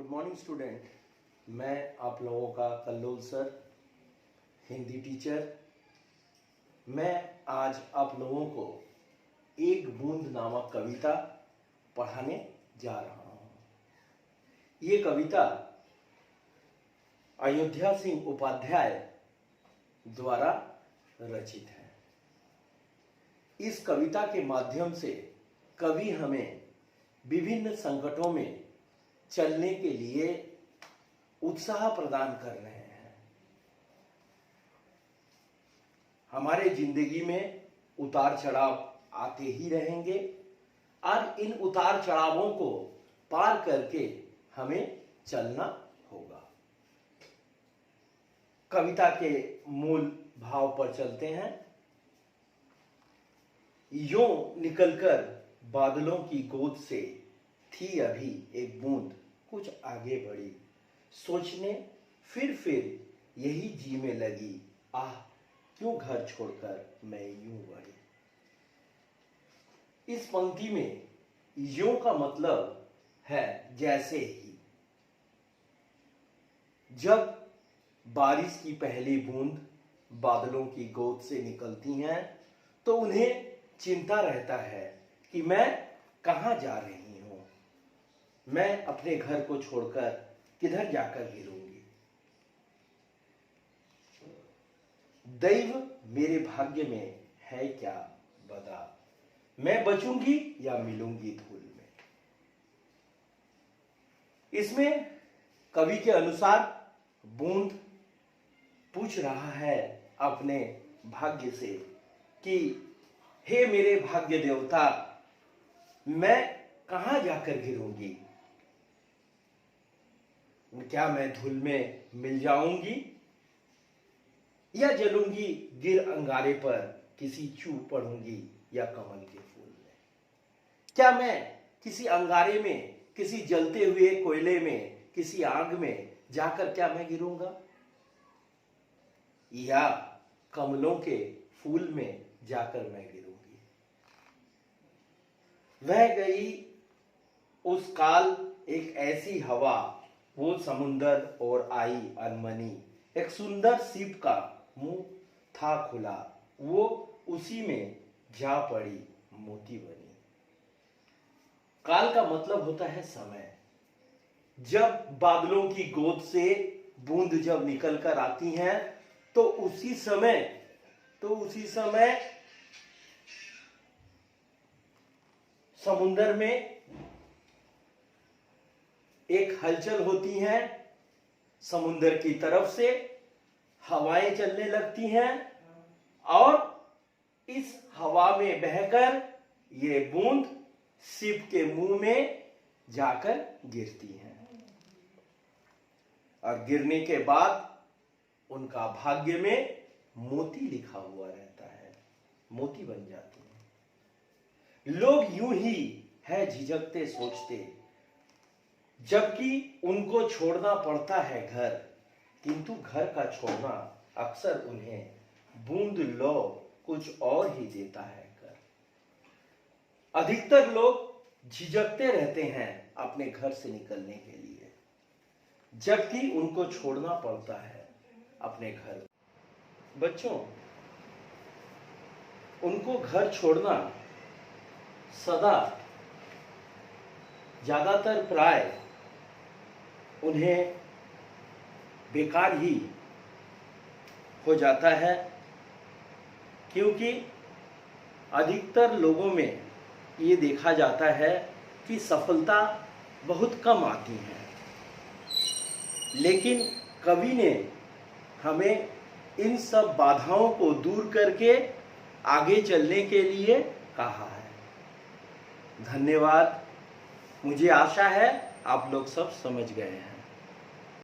Good morning student. मैं आप लोगों का कल्लोल सर, हिंदी टीचर। मैं आज आप लोगों को एक बूंद नामक कविता पढ़ाने जा रहा हूँ। ये कविता अयोध्या सिंह उपाध्याय द्वारा रचित है। इस कविता के माध्यम से कवि हमें विभिन्न संकटों में चलने के लिए उत्साह प्रदान कर रहे हैं। हमारे जिंदगी में उतार चढ़ाव आते ही रहेंगे और इन उतार चढ़ावों को पार करके हमें चलना होगा। कविता के मूल भाव पर चलते हैं। यूं निकलकर बादलों की गोद से थी अभी एक बूंद कुछ आगे बढ़ी, सोचने फिर यही जी में लगी, आह क्यों घर छोड़कर मैं यूं बढ़ी। इस पंक्ति में यूं का मतलब है जैसे ही। जब बारिश की पहली बूंद बादलों की गोद से निकलती हैं तो उन्हें चिंता रहता है कि मैं कहां जा रही हूं, मैं अपने घर को छोड़कर किधर जाकर गिरूंगी। दैव मेरे भाग्य में है क्या बता, मैं बचूंगी या मिलूंगी धूल में। इसमें कवि के अनुसार बूंद पूछ रहा है अपने भाग्य से कि हे मेरे भाग्य देवता, मैं कहां जाकर गिरूंगी। क्या मैं धूल में मिल जाऊंगी या जलूंगी गिर अंगारे पर किसी चू पड़ूंगी या कमल के फूल में। क्या मैं किसी अंगारे में, किसी जलते हुए कोयले में, किसी आग में जाकर क्या मैं गिरूंगा या कमलों के फूल में जाकर मैं गिरूंगी। वह गई उस काल एक ऐसी हवा, वो समुंदर और आई अनमनी। एक सुंदर सीप का मुंह था खुला, वो उसी में जा पड़ी मोती बनी। काल का मतलब होता है समय। जब बादलों की गोद से बूंद जब निकल कर आती हैं तो उसी समय समुंदर में एक हलचल होती है। समुंदर की तरफ से हवाएं चलने लगती हैं और इस हवा में बहकर ये बूंद सीप के मुंह में जाकर गिरती हैं और गिरने के बाद उनका भाग्य में मोती लिखा हुआ रहता है, मोती बन जाती हैं। लोग यूं ही है झिझकते सोचते, जबकि उनको छोड़ना पड़ता है घर, किंतु घर का छोड़ना अक्सर उन्हें बूंद लो कुछ और ही देता है कर। अधिकतर लोग झिझकते रहते हैं अपने घर से निकलने के लिए, जबकि उनको छोड़ना पड़ता है अपने घर। बच्चों, उनको घर छोड़ना सदा ज्यादातर प्राय उन्हें बेकार ही हो जाता है, क्योंकि अधिकतर लोगों में ये देखा जाता है कि सफलता बहुत कम आती है। लेकिन कवि ने हमें इन सब बाधाओं को दूर करके आगे चलने के लिए कहा है। धन्यवाद। मुझे आशा है आप लोग सब समझ गए हैं।